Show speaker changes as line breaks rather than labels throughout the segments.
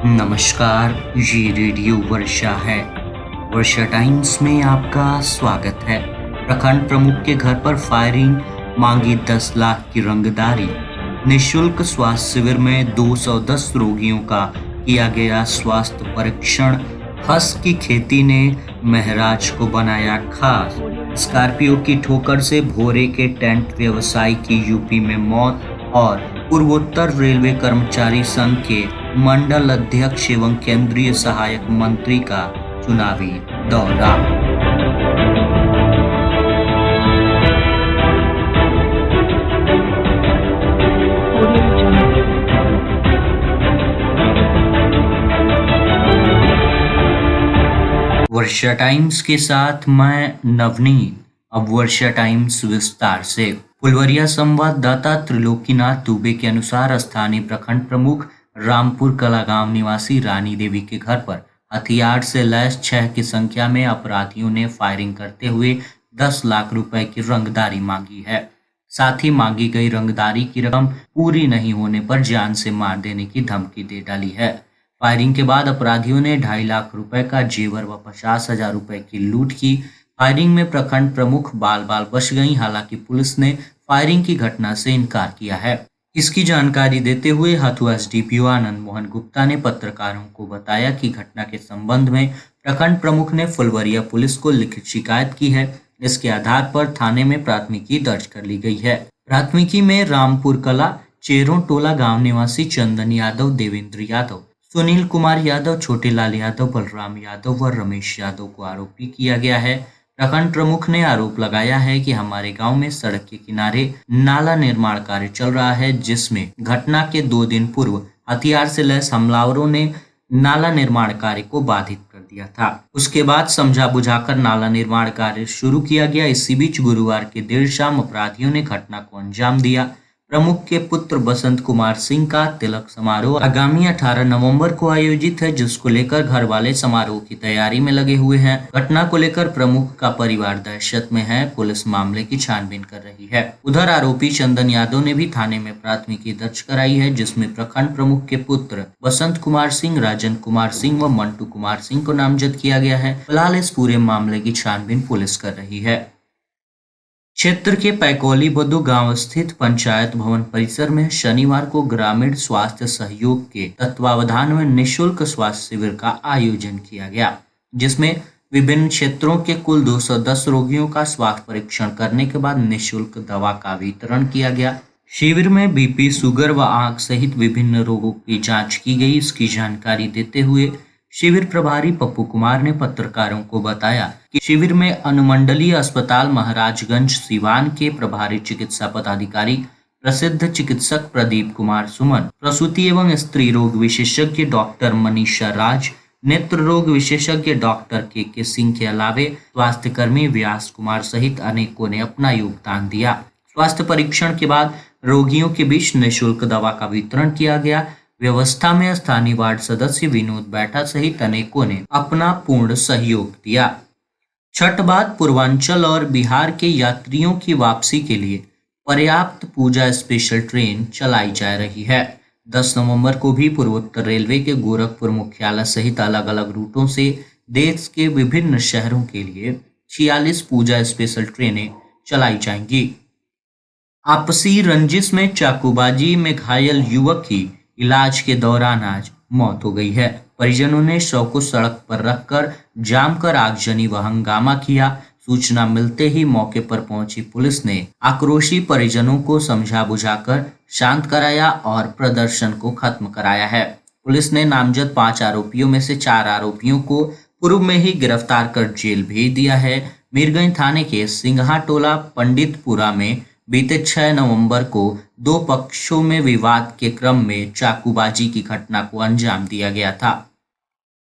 नमस्कार, ये रेडियो वर्षा है। वर्षा टाइम्स में आपका स्वागत है। प्रखंड प्रमुख के घर पर फायरिंग, मांगी 10 लाख की रंगदारी। निःशुल्क स्वास्थ्य शिविर में 210 रोगियों का किया गया स्वास्थ्य परीक्षण। हंस की खेती ने महराज को बनाया खास। स्कॉर्पियो की ठोकर से भोरे के टेंट व्यवसायी की यूपी में मौत। और पूर्वोत्तर रेलवे कर्मचारी संघ के मंडल अध्यक्ष एवं केंद्रीय सहायक मंत्री का चुनावी दौरा। वर्षा टाइम्स के साथ मैं नवनीत। अब वर्षा टाइम्स विस्तार से। फुलवरिया संवाददाता त्रिलोकीनाथ दुबे के अनुसार स्थानीय प्रखंड प्रमुख रामपुर कला गांव निवासी रानी देवी के घर पर हथियार से लैस 6 की संख्या में अपराधियों ने फायरिंग करते हुए 10 लाख रुपए की रंगदारी मांगी है। साथ ही मांगी गई रंगदारी की रकम पूरी नहीं होने पर जान से मार देने की धमकी दे डाली है। फायरिंग के बाद अपराधियों ने 2.5 लाख रुपए का जेवर व 50,000 रुपए की लूट की। फायरिंग में प्रखंड प्रमुख बाल बाल बच गईं। हालांकि पुलिस ने फायरिंग की घटना से इनकार किया है। इसकी जानकारी देते हुए हथुआ एसडीपीओ आनंद मोहन गुप्ता ने पत्रकारों को बताया कि घटना के संबंध में प्रखंड प्रमुख ने फुलवरिया पुलिस को लिखित शिकायत की है। इसके आधार पर थाने में प्राथमिकी दर्ज कर ली गई है। प्राथमिकी में रामपुर कला चेरों टोला गांव निवासी चंदन यादव, देवेंद्र यादव, सुनील कुमार यादव, छोटेलाल यादव, बलराम यादव व रमेश यादव को आरोपी किया गया है। प्रखंड प्रमुख ने आरोप लगाया है कि हमारे गांव में सड़क के किनारे नाला निर्माण कार्य चल रहा है, जिसमें घटना के 2 दिन पूर्व हथियार से लैस हमलावरों ने नाला निर्माण कार्य को बाधित कर दिया था। उसके बाद समझा बुझाकर नाला निर्माण कार्य शुरू किया गया। इसी बीच गुरुवार की देर शाम अपराधियों ने घटना को अंजाम दिया। प्रमुख के पुत्र बसंत कुमार सिंह का तिलक समारोह आगामी 18 नवंबर को आयोजित है, जिसको लेकर घर वाले समारोह की तैयारी में लगे हुए हैं। घटना को लेकर प्रमुख का परिवार दहशत में है। पुलिस मामले की छानबीन कर रही है। उधर आरोपी चंदन यादव ने भी थाने में प्राथमिकी दर्ज कराई है, जिसमें प्रखंड प्रमुख के पुत्र बसंत कुमार सिंह, राजन कुमार सिंह व मंटू कुमार सिंह को नामजद किया गया है। फिलहाल इस पूरे मामले की छानबीन पुलिस कर रही है। क्षेत्र के पैकोली बद्दू गांव स्थित पंचायत भवन परिसर में शनिवार को ग्रामीण स्वास्थ्य सहयोग के तत्वावधान में निःशुल्क स्वास्थ्य शिविर का आयोजन किया गया, जिसमें विभिन्न क्षेत्रों के कुल 210 रोगियों का स्वास्थ्य परीक्षण करने के बाद निःशुल्क दवा का वितरण किया गया। शिविर में बीपी, शुगर व आंख सहित विभिन्न रोगों की जांच की गई। इसकी जानकारी देते हुए शिविर प्रभारी पप्पू कुमार ने पत्रकारों को बताया कि शिविर में अनुमंडलीय अस्पताल महाराजगंज सिवान के प्रभारी चिकित्सा पदाधिकारी प्रसिद्ध चिकित्सक प्रदीप कुमार सुमन, प्रसूति एवं स्त्री रोग विशेषज्ञ डॉक्टर मनीषा राज, नेत्र रोग विशेषज्ञ डॉक्टर के सिंह के अलावे स्वास्थ्य कर्मी व्यास कुमार सहित अनेकों ने अपना योगदान दिया। स्वास्थ्य परीक्षण के बाद रोगियों के बीच निःशुल्क दवा का वितरण किया गया। व्यवस्था में स्थानीय वार्ड सदस्य विनोद बैठा सहित अनेकों ने अपना पूर्ण सहयोग दिया। छठ बाद पूर्वांचल और बिहार के यात्रियों की वापसी के लिए पर्याप्त पूजा स्पेशल ट्रेन चलाई जा रही है। 10 नवंबर को भी पूर्वोत्तर रेलवे के गोरखपुर मुख्यालय सहित अलग अलग रूटों से देश के विभिन्न शहरों के लिए 46 पूजा स्पेशल ट्रेनें चलाई जाएंगी। आपसी रंजिश में चाकूबाजी में घायल युवक की इलाज के दौरान आज मौत हो गई है। परिजनों ने शव को सड़क पर रखकर जामकर आगजनी व हंगामा किया। सूचना मिलते ही मौके पर पहुंची पुलिस ने आक्रोशी परिजनों को समझा बुझाकर शांत कराया और प्रदर्शन को खत्म कराया है। पुलिस ने नामजद 5 आरोपियों में से 4 आरोपियों को पूर्व में ही गिरफ्तार कर जेल भेज दिया है। मीरगंज थाने के सिंघा टोला पंडितपुरा में बीते 6 नवंबर को 2 पक्षों में विवाद के क्रम में चाकूबाजी की घटना को अंजाम दिया गया था।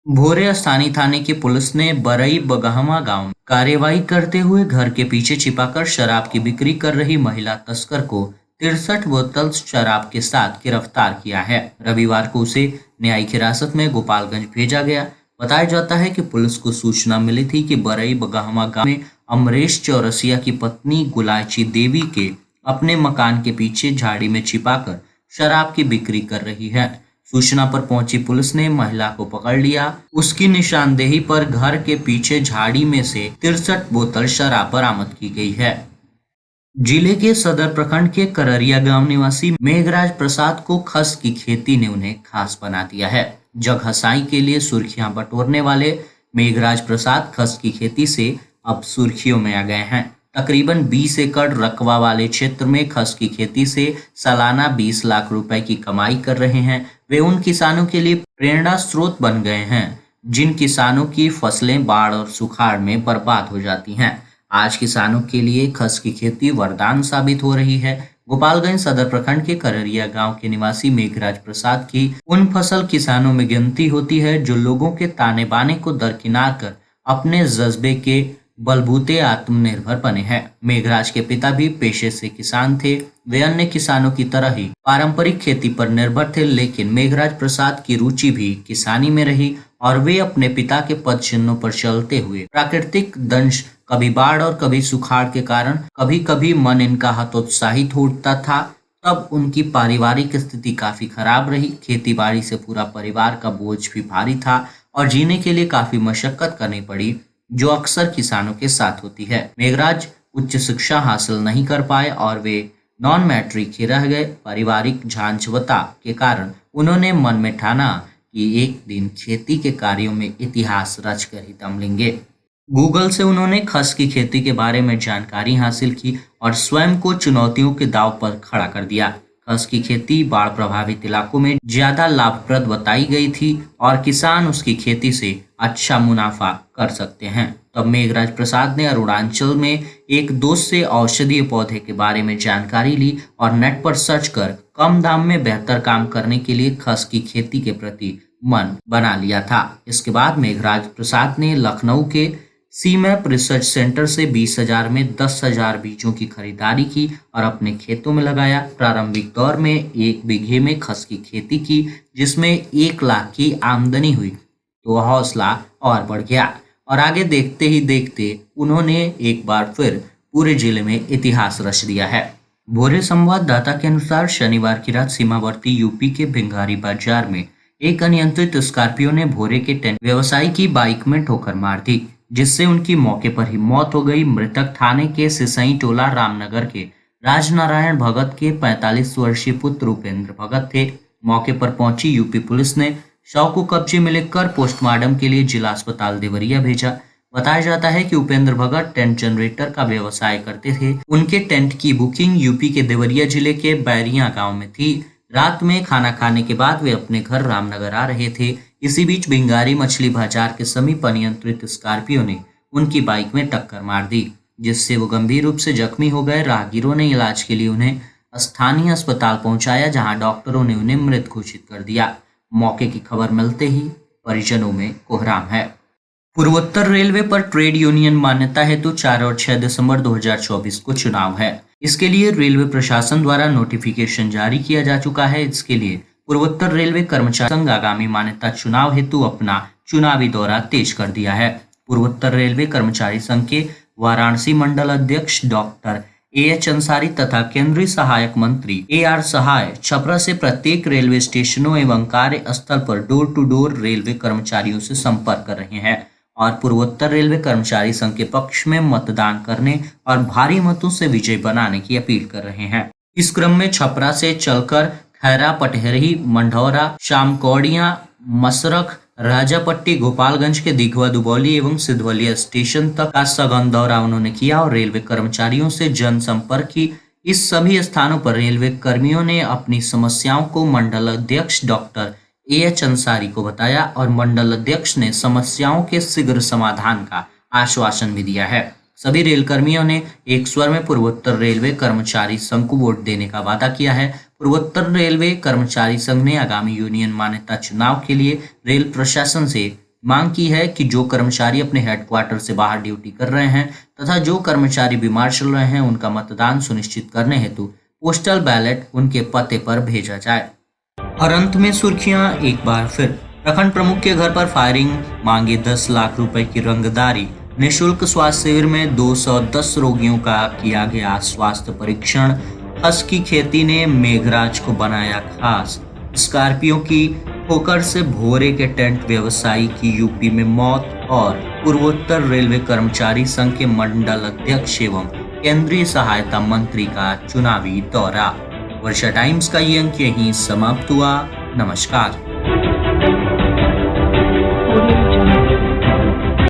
भोरे स्थानीय थाने की पुलिस ने बरई बगहमा गांव में कार्रवाई करते हुए घर के पीछे छिपाकर शराब की बिक्री कर रही महिला तस्कर को 63 बोतल शराब के साथ गिरफ्तार किया है। रविवार को उसे न्यायिक हिरासत में गोपालगंज भेजा गया। बताया जाता है कि पुलिस को सूचना मिली थी कि बरई बगहमा गांव में अमरेश चौरसिया की पत्नी गुलायची देवी के अपने मकान के पीछे झाड़ी में छिपाकर शराब की बिक्री कर रही है। सूचना पर पहुंची पुलिस ने महिला को पकड़ लिया। उसकी निशानदेही पर घर के पीछे झाड़ी में से 63 बोतल शराब बरामद की गई है। जिले के सदर प्रखंड के कररिया गांव निवासी मेघराज प्रसाद को खस की खेती ने उन्हें खास बना दिया है। जग हंसाई के लिए सुर्खियां बटोरने वाले मेघराज प्रसाद खस की खेती से अब सुर्खियों में आ गए हैं। तकरीबन 20 एकड़ रकबा वाले क्षेत्र में खस की खेती से सालाना 20 लाख रुपए की कमाई कर रहे हैं। वे उन किसानों के लिए प्रेरणा स्रोत बन गए हैं जिन किसानों की फसलें बाढ़ और सुखाड़ में बर्बाद हो जाती हैं। आज किसानों के लिए खस की खेती वरदान साबित हो रही है। गोपालगंज सदर प्रखंड के कररिया गांव के निवासी मेघराज प्रसाद की उन फसल किसानों में गिनती होती है जो लोगों के ताने बाने को दरकिनार कर अपने जज्बे के बलबूते आत्मनिर्भर बने हैं। मेघराज के पिता भी पेशे से किसान थे। वे अन्य किसानों की तरह ही पारंपरिक खेती पर निर्भर थे, लेकिन मेघराज प्रसाद की रुचि भी किसानी में रही और वे अपने पिता के पद चिन्हों पर चलते हुए प्राकृतिक दंश, कभी बाढ़ और कभी सुखाड़ के कारण कभी कभी मन इनका हतोत्साहित उठता था। तब उनकी पारिवारिक स्थिति काफी खराब रही। खेती बाड़ी से पूरा परिवार का बोझ भी भारी था और जीने के लिए काफी मशक्कत करनी पड़ी, जो अक्सर किसानों के साथ होती है। मेघराज उच्च शिक्षा हासिल नहीं कर पाए और वे नॉन मैट्रिक ही रह गए। पारिवारिक झांझवता के कारण उन्होंने मन में ठाना कि एक दिन खेती के कार्यों में इतिहास रचकर ही दम लेंगे। गूगल से उन्होंने खस की खेती के बारे में जानकारी हासिल की और स्वयं को चुनौतियों के दांव पर खड़ा कर दिया। खस की खेती बाढ़ प्रभावित इलाकों में ज्यादा लाभप्रद बताई गई थी और किसान उसकी खेती से अच्छा मुनाफा कर सकते हैं। तब मेघराज प्रसाद ने अरुणाचल में एक दोस्त से औषधीय पौधे के बारे में जानकारी ली और नेट पर सर्च कर कम दाम में बेहतर काम करने के लिए खस की खेती के प्रति मन बना लिया था। इसके बाद मेघराज प्रसाद ने लखनऊ के सीमैप रिसर्च सेंटर से 20,000 में 10,000 बीजों की खरीदारी की और अपने खेतों में लगाया। प्रारंभिक दौर में 1 बीघे में खस की खेती की, जिसमें 1 लाख की आमदनी हुई तो हौसला और बढ़ गया और आगे देखते ही देखते उन्होंने एक बार फिर पूरे जिले में इतिहास रच दिया है। भोरे संवाददाता के अनुसार शनिवार की रात सीमावर्ती यूपी के भिंगारी बाजार में एक अनियंत्रित स्कॉर्पियो ने भोरे के टेंट व्यवसायी की बाइक में ठोकर मार दी, जिससे उनकी मौके पर ही मौत हो गई। मृतक थाने के सिसई टोला रामनगर के राजनारायण भगत के 45 वर्षीय पुत्र उपेंद्र भगत थे। मौके पर पहुंची यूपी पुलिस ने शव को कब्जे में लेकर पोस्टमार्टम के लिए जिला अस्पताल देवरिया भेजा। बताया जाता है कि उपेंद्र भगत टेंट जनरेटर का व्यवसाय करते थे। उनके टेंट की बुकिंग यूपी के देवरिया जिले के बैरिया गांव में थी। रात में खाना खाने के बाद वे अपने घर रामनगर आ रहे थे। इसी बीच भिंगारी मछली बाजार के समीप अनियंत्रित स्कॉर्पियो ने उनकी बाइक में टक्कर मार दी, जिससे वो गंभीर रूप से जख्मी हो गए। राहगीरों ने इलाज के लिए उन्हें स्थानीय अस्पताल पहुंचाया, जहां डॉक्टरों ने उन्हें मृत घोषित कर दिया। मौके की खबर मिलते ही परिजनों में कोहराम है। पूर्वोत्तर रेलवे पर ट्रेड यूनियन मान्यता हेतु 4 और 6 दिसंबर 2024 को चुनाव है। इसके लिए रेलवे प्रशासन द्वारा नोटिफिकेशन जारी किया जा चुका है। इसके लिए पूर्वोत्तर रेलवे कर्मचारी संघ आगामी मान्यता चुनाव हेतु अपना चुनावी दौरा तेज कर दिया है। पूर्वोत्तर रेलवे कर्मचारी संघ के वाराणसी मंडल अध्यक्ष डॉक्टर AH अंसारी तथा केंद्रीय सहायक मंत्री AR सहाय छपरा से प्रत्येक रेलवे स्टेशनों एवं कार्य स्थल पर डोर टू डोर रेलवे कर्मचारियों से संपर्क कर रहे हैं और पूर्वोत्तर रेलवे कर्मचारी संघ के पक्ष में मतदान करने और भारी मतों से विजय बनाने की अपील कर रहे हैं। इस क्रम में छपरा से चलकर खैरा, पटहरी, मंढौरा, शामकौड़िया, मसरख, राजापट्टी, गोपालगंज के दिघवा दुबौली एवं सिद्धवलिया स्टेशन तक का सघन दौरा उन्होंने किया और रेलवे कर्मचारियों से जनसंपर्क की। इस सभी स्थानों पर रेलवे कर्मियों ने अपनी समस्याओं को मंडल अध्यक्ष डॉक्टर AH अंसारी को बताया और मंडल अध्यक्ष ने समस्याओं के शीघ्र समाधान का आश्वासन भी दिया है। सभी रेल कर्मियों ने एक स्वर में पूर्वोत्तर रेलवे कर्मचारी संघ को वोट देने का वादा किया है। पूर्वोत्तर रेलवे कर्मचारी संघ ने आगामी यूनियन मान्यता चुनाव के लिए रेल प्रशासन से मांग की है कि जो कर्मचारी अपने हेडक्वार्टर से बाहर ड्यूटी कर रहे हैं तथा जो कर्मचारी बीमार चल रहे हैं, उनका मतदान सुनिश्चित करने हेतु पोस्टल बैलेट उनके पते पर भेजा जाए। और अंत में सुर्खियां एक बार फिर। प्रखंड प्रमुख के घर पर फायरिंग, मांगे 10 लाख रुपए की रंगदारी। निःशुल्क स्वास्थ्य शिविर में 210 रोगियों का किया गया स्वास्थ्य परीक्षण। खस की खेती ने मेघराज को बनाया खास। स्कॉर्पियो की ठोकर से भोरे के टेंट व्यवसायी की यूपी में मौत और पूर्वोत्तर रेलवे कर्मचारी संघ के मंडल अध्यक्ष एवं केंद्रीय सहायता मंत्री का चुनावी दौरा। वर्षा टाइम्स का ये अंक यहीं समाप्त हुआ। नमस्कार।